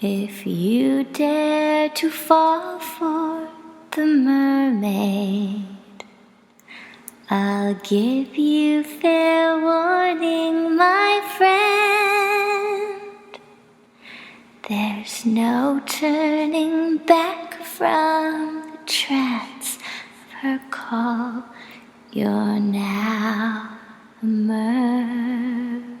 If you dare to fall for the mermaid, I'll give you fair warning, my friend. There's no turning back from the trance of her call. You're now a merman.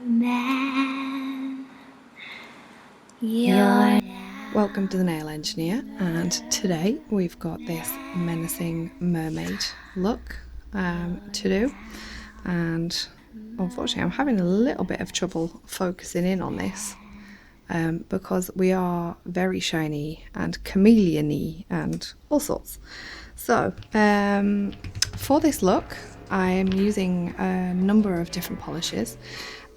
Welcome to the Nail Engineer, and today we've got this menacing mermaid look to do, and unfortunately I'm having a little bit of trouble focusing in on this because we are very shiny and chameleon-y and all sorts. So for this look I am using a number of different polishes.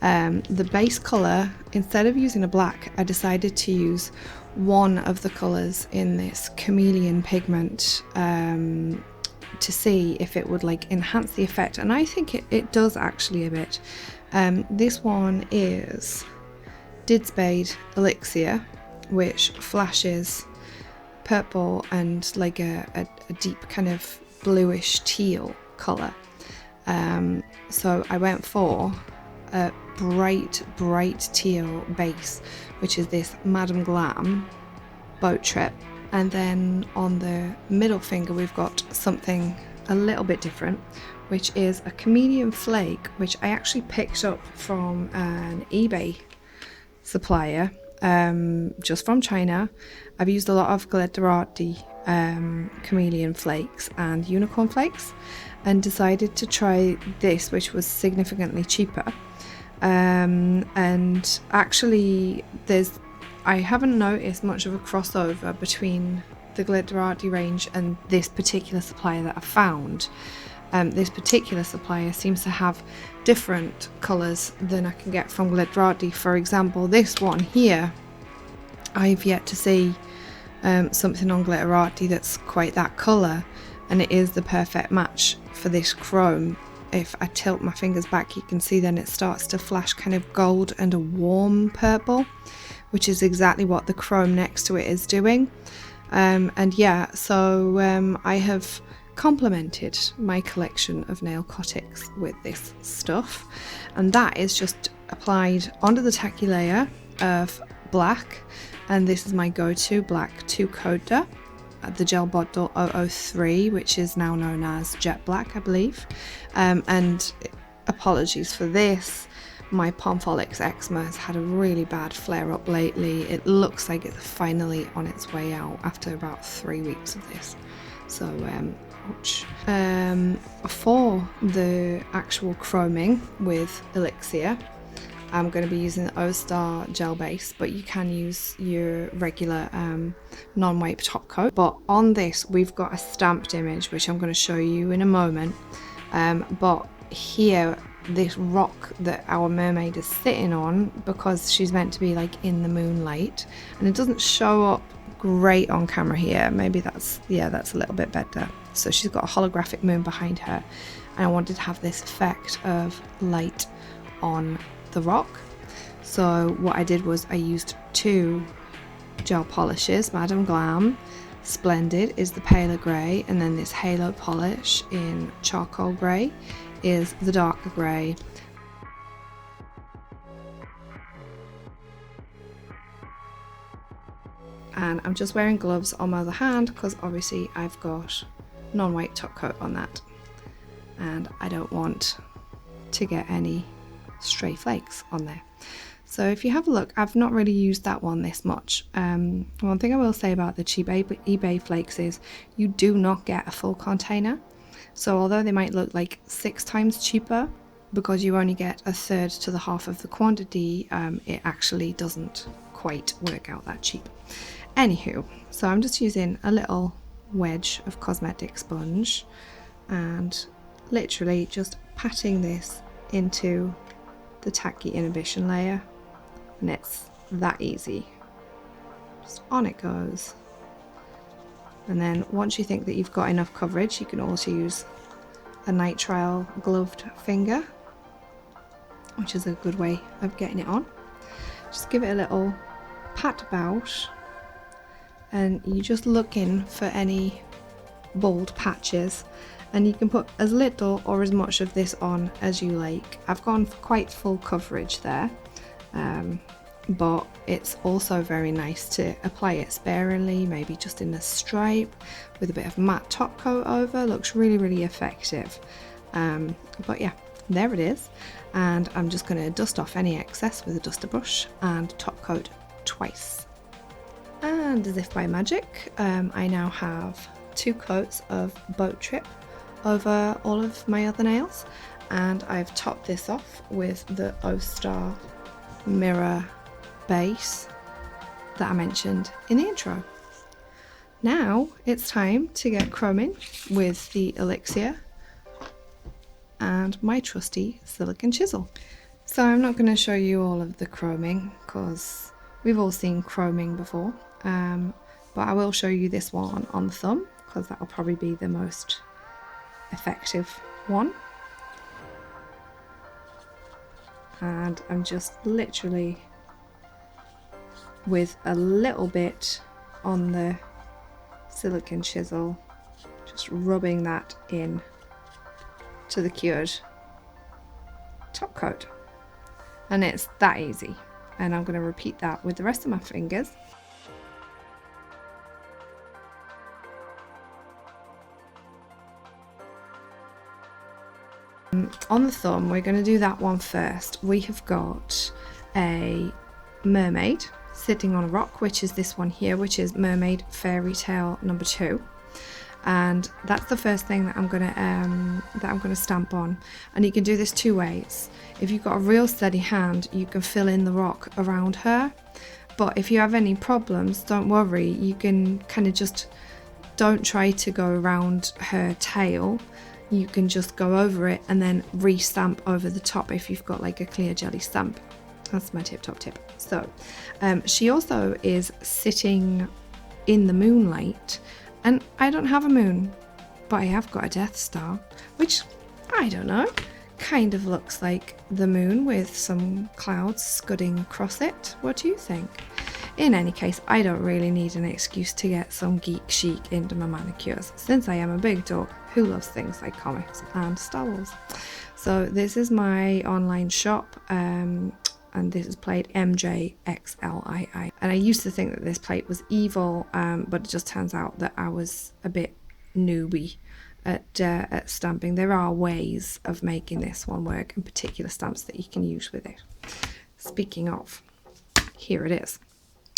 The base colour, instead of using a black, I decided to use one of the colours in this chameleon pigment to see if it would like enhance the effect, and I think it does actually a bit. This one is Didspade Elixir, which flashes purple and like a deep kind of bluish teal colour. So I went for a bright teal base, which is this Madam Glam Boat Trip, and then on the middle finger we've got something a little bit different, which is a Chameleon Flake, which I actually picked up from an eBay supplier just from China. I've used a lot of glitterati chameleon flakes and unicorn flakes, and decided to try this, which was significantly cheaper. And actually I haven't noticed much of a crossover between the glitterati range and this particular supplier that I found. This particular supplier seems to have different colours than I can get from glitterati. For example, this one here, I've yet to see something on glitterati that's quite that colour, and it is the perfect match for this chrome. If I tilt my fingers back, you can see then it starts to flash kind of gold and a warm purple, which is exactly what the chrome next to it is doing. And yeah, so I have complemented my collection of nail cotics with this stuff, and that is just applied onto the tacky layer of black, and this is my go-to black two-coater, the gel bottle 003, which is now known as jet black, I believe. And apologies for this, my Pomfolix eczema has had a really bad flare up lately. It looks like it's finally on its way out after about 3 weeks of this. So for the actual chroming with Elixir, I'm going to be using the O-Star gel base, but you can use your regular non-wipe top coat. But on this we've got a stamped image, which I'm going to show you in a moment. But here, this rock that our mermaid is sitting on, because she's meant to be like in the moonlight, and it doesn't show up great on camera here. Maybe that's a little bit better. So she's got a holographic moon behind her, and I wanted to have this effect of light on the rock. So what I did was I used two gel polishes. Madam Glam Splendid is the paler grey, and then this halo polish in charcoal grey is the darker grey. And I'm just wearing gloves on my other hand because obviously I've got non-white top coat on that, and I don't want to get any stray flakes on there. So if you have a look, I've not really used that one this much. One thing I will say about the cheap eBay flakes is you do not get a full container. So although they might look like 6 times cheaper, because you only get a third to the half of the quantity, it actually doesn't quite work out that cheap. Anywho, so I'm just using a little wedge of cosmetic sponge and literally just patting this into the tacky inhibition layer, and it's that easy. Just on it goes. And then once you think that you've got enough coverage, you can also use a nitrile gloved finger, which is a good way of getting it on. Just give it a little pat about and you're just looking for any bold patches, and you can put as little or as much of this on as you like. I've gone for quite full coverage there, but it's also very nice to apply it sparingly, maybe just in a stripe with a bit of matte top coat over. Looks really effective. But yeah, there it is, and I'm just going to dust off any excess with a duster brush and top coat twice. And as if by magic, I now have 2 coats of Boat Trip over all of my other nails, and I've topped this off with the O-Star mirror base that I mentioned in the intro. Now it's time to get chroming with the Elixir and my trusty silicone chisel. So I'm not going to show you all of the chroming because we've all seen chroming before, but I will show you this one on the thumb because that will probably be the most effective one. And I'm just literally with a little bit on the silicone chisel, just rubbing that in to the cured top coat, and it's that easy. And I'm going to repeat that with the rest of my fingers. On the thumb, we're going to do that one first. We have got a mermaid sitting on a rock, which is this one here, which is Mermaid Fairy Tale number 2, and that's the first thing that I'm gonna stamp on. And you can do this 2 ways. If you've got a real steady hand, you can fill in the rock around her, but if you have any problems, don't worry, you can kind of just don't try to go around her tail. You can just go over it and then re-stamp over the top if you've got like a clear jelly stamp. That's my top tip. So she also is sitting in the moonlight, and I don't have a moon, but I have got a Death Star, which, I don't know, kind of looks like the moon with some clouds scudding across it. What do you think? In any case, I don't really need an excuse to get some geek chic into my manicures, since I am a big dog who loves things like comics and Star Wars. So this is my online shop, and this is plate MJXLII. And I used to think that this plate was evil, but it just turns out that I was a bit newbie at stamping. There are ways of making this one work, and particular stamps that you can use with it. Speaking of, here it is.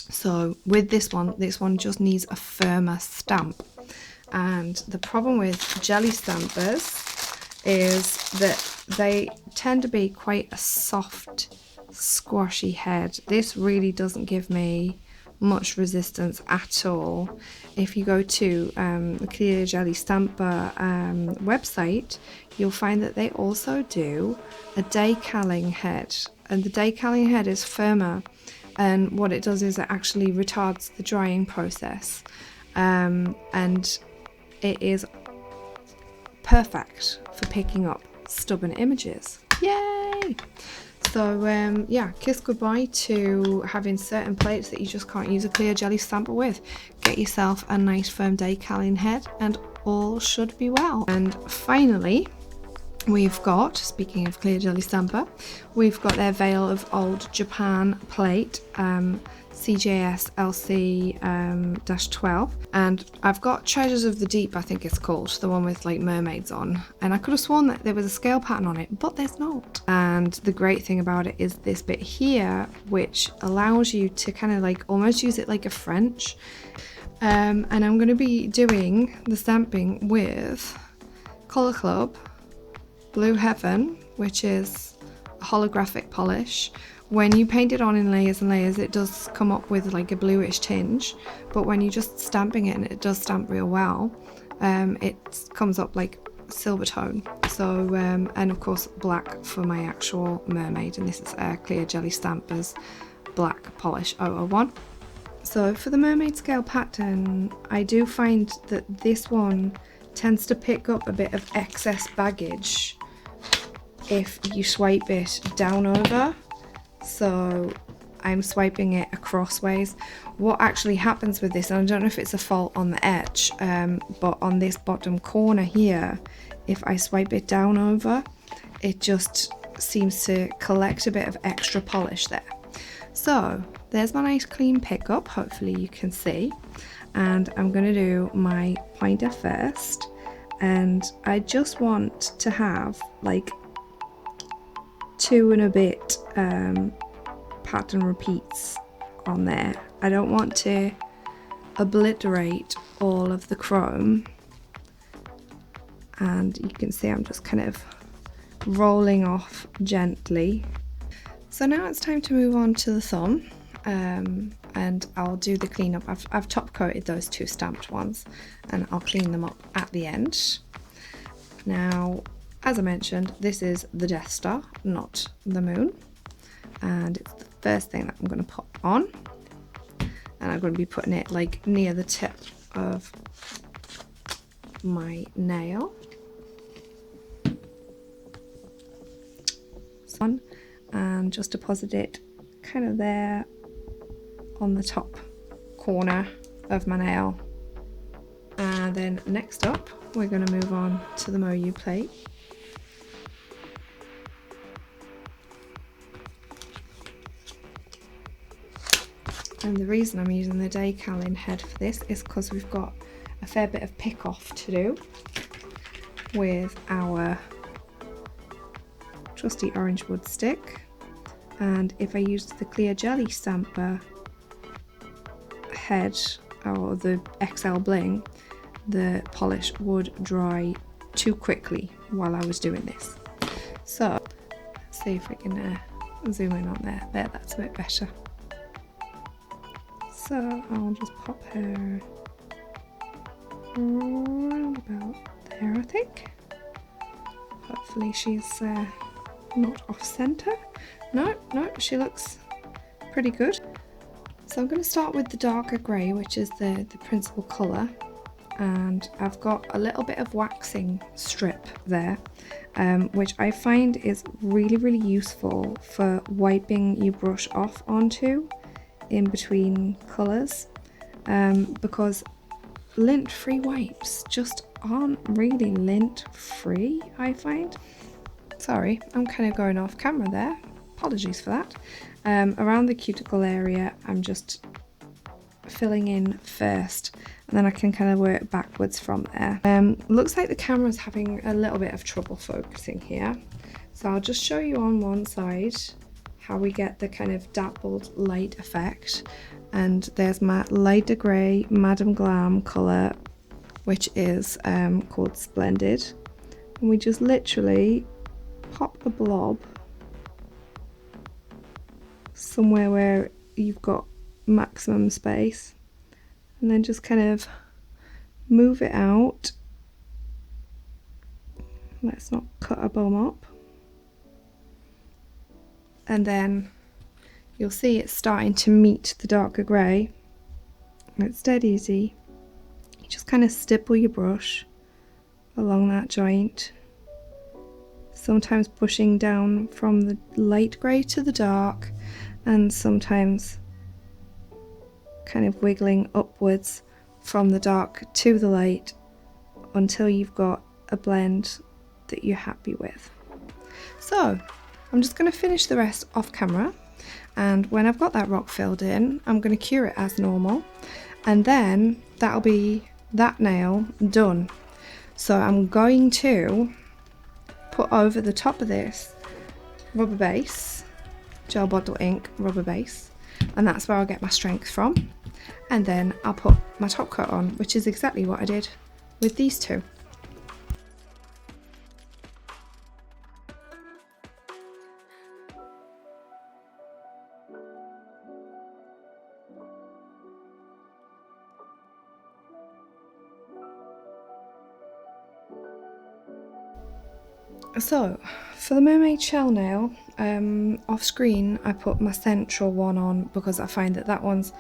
So with this one just needs a firmer stamp. And the problem with jelly stampers is that they tend to be quite a soft, squashy head. This really doesn't give me much resistance at all. If you go to the Clear Jelly Stamper website, you'll find that they also do a decaling head, and the decaling head is firmer, and what it does is it actually retards the drying process, and it is perfect for picking up stubborn images. Yay! So yeah, kiss goodbye to having certain plates that you just can't use a clear jelly stamper with. Get yourself a nice firm decaling head and all should be well. And finally, we've got, speaking of clear jelly stamper, we've got their Veil of Old Japan plate, CJS LC-12, and I've got Treasures of the Deep, I think it's called, the one with like mermaids on, and I could have sworn that there was a scale pattern on it, but there's not. And the great thing about it is this bit here, which allows you to kind of like almost use it like a French. And I'm going to be doing the stamping with Colour Club Blue Heaven, which is a holographic polish. When you paint it on in layers and layers, it does come up with like a bluish tinge, but when you're just stamping it, and it does stamp real well, it comes up like silver tone. So and of course black for my actual mermaid, and this is Clear Jelly Stampers Black Polish 001. So for the mermaid scale pattern, I do find that this one tends to pick up a bit of excess baggage if you swipe it down over. So I'm swiping it crossways. What actually happens with this, and I don't know if it's a fault on the edge, but on this bottom corner here, if I swipe it down over, it just seems to collect a bit of extra polish there. So there's my nice clean pickup, hopefully you can see, and I'm going to do my pointer first, and I just want to have like 2 and a bit pattern repeats on there. I don't want to obliterate all of the chrome, and you can see I'm just kind of rolling off gently. So now it's time to move on to the thumb, and I'll do the cleanup. I've top coated those 2 stamped ones, and I'll clean them up at the end. Now, as I mentioned, this is the Death Star, not the moon, and it's the first thing that I'm going to put on, and I'm going to be putting it like near the tip of my nail. And just deposit it kind of there on the top corner of my nail. And then next up, we're going to move on to the Moyu plate. And the reason I'm using the decaling head for this is because we've got a fair bit of pick off to do with our trusty orange wood stick, and if I used the clear jelly stamper head or the XL bling, the polish would dry too quickly while I was doing this. So let's see if we can zoom in on there. There, that's a bit better. So I'll just pop her around about there, I think. Hopefully she's not off center. No, she looks pretty good. So I'm going to start with the darker grey, which is the principal colour, and I've got a little bit of waxing strip there, which I find is really useful for wiping your brush off onto in between colours, because lint-free wipes just aren't really lint-free, I find. Sorry, I'm kind of going off camera there, apologies for that. Around the cuticle area, I'm just filling in first, and then I can kind of work backwards from there. Looks like the camera's having a little bit of trouble focusing here, so I'll just show you on one side how we get the kind of dappled light effect. And there's my lighter grey Madam Glam colour, which is called Splendid, and we just literally pop the blob somewhere where you've got maximum space, and then just kind of move it out. Let's not cut a bum up. And then you'll see it's starting to meet the darker grey. It's dead easy. You just kind of stipple your brush along that joint, sometimes pushing down from the light grey to the dark, and sometimes kind of wiggling upwards from the dark to the light until you've got a blend that you're happy with. So I'm just going to finish the rest off camera, and when I've got that rock filled in, I'm going to cure it as normal, and then that'll be that nail done. So I'm going to put over the top of this rubber base, gel bottle ink rubber base, and that's where I'll get my strength from, and then I'll put my top coat on, which is exactly what I did with these two. So for the mermaid shell nail, off screen I put my central one on because I find that one's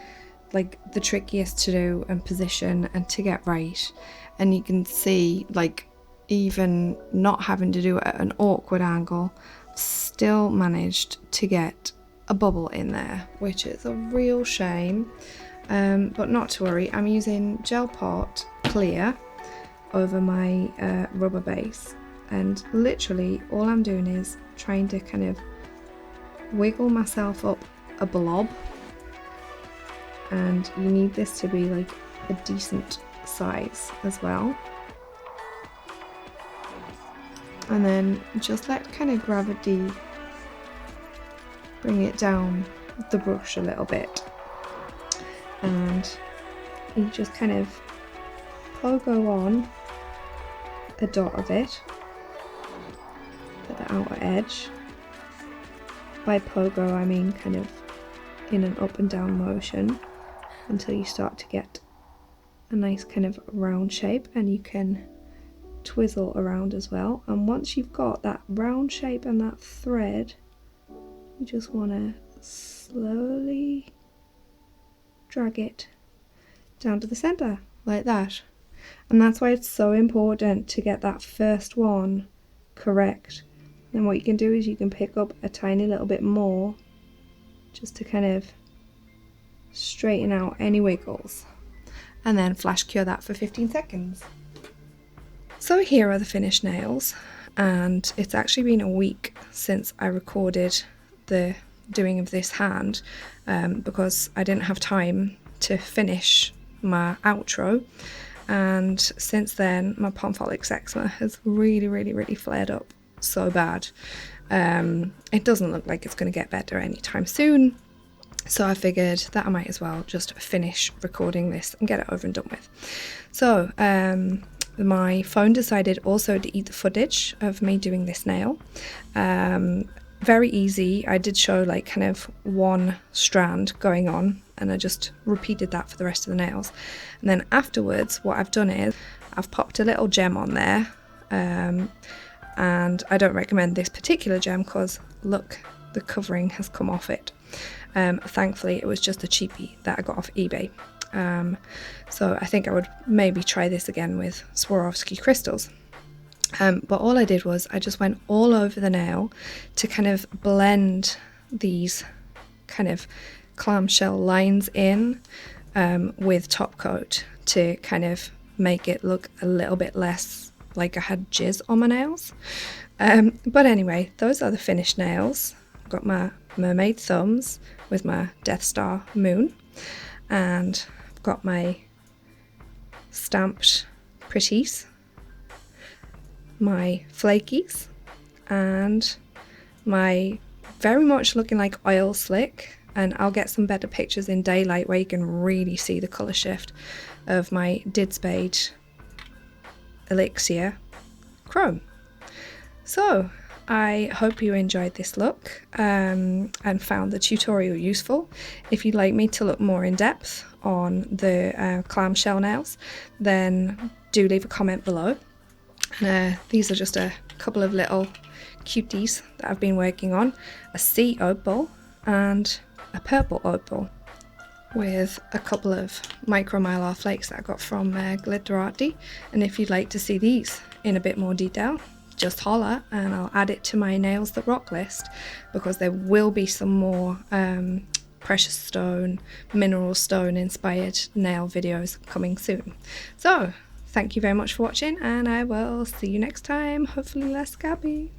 like the trickiest to do and position and to get right, and you can see, like, even not having to do it at an awkward angle, still managed to get a bubble in there, which is a real shame, but not to worry. I'm using Gel Pot Clear over my rubber base, and literally all I'm doing is trying to kind of wiggle myself up a blob, and you need this to be like a decent size as well. And then just let kind of gravity bring it down the brush a little bit, and you just kind of pogo on a dot of it at the outer edge. By pogo I mean kind of in an up and down motion until you start to get a nice kind of round shape, and you can twizzle around as well. And once you've got that round shape and that thread, you just want to slowly drag it down to the center like that. And that's why it's so important to get that first one correct. Then what you can do is you can pick up a tiny little bit more just to kind of straighten out any wiggles, and then flash cure that for 15 seconds. So here are the finished nails, and it's actually been a week since I recorded the doing of this hand because I didn't have time to finish my outro, and since then my Pomfolix eczema has really flared up so bad. It doesn't look like it's going to get better anytime soon, so I figured that I might as well just finish recording this and get it over and done with. So my phone decided also to eat the footage of me doing this nail. Very easy. I did show like kind of one strand going on, and I just repeated that for the rest of the nails. And then afterwards what I've done is I've popped a little gem on there, and I don't recommend this particular gem because look, the covering has come off it. Thankfully it was just a cheapie that I got off eBay. So I think I would maybe try this again with Swarovski crystals. But all I did was I just went all over the nail to kind of blend these kind of clamshell lines in with top coat to kind of make it look a little bit less like I had jizz on my nails. But anyway, those are the finished nails. I've got my mermaid thumbs with my Death Star moon, and I've got my stamped pretties, my flakies, and my very much looking like oil slick, and I'll get some better pictures in daylight where you can really see the colour shift of my Didspade Elixir chrome. So I hope you enjoyed this look and found the tutorial useful. If you'd like me to look more in depth on the clamshell nails, then do leave a comment below. These are just a couple of little cuties that I've been working on: a sea opal and a purple opal, with a couple of micro mylar flakes that I got from Glitterati. And if you'd like to see these in a bit more detail, just holler and I'll add it to my Nails That Rock list, because there will be some more precious stone, mineral stone inspired nail videos coming soon. So thank you very much for watching, and I will see you next time, hopefully less scabby.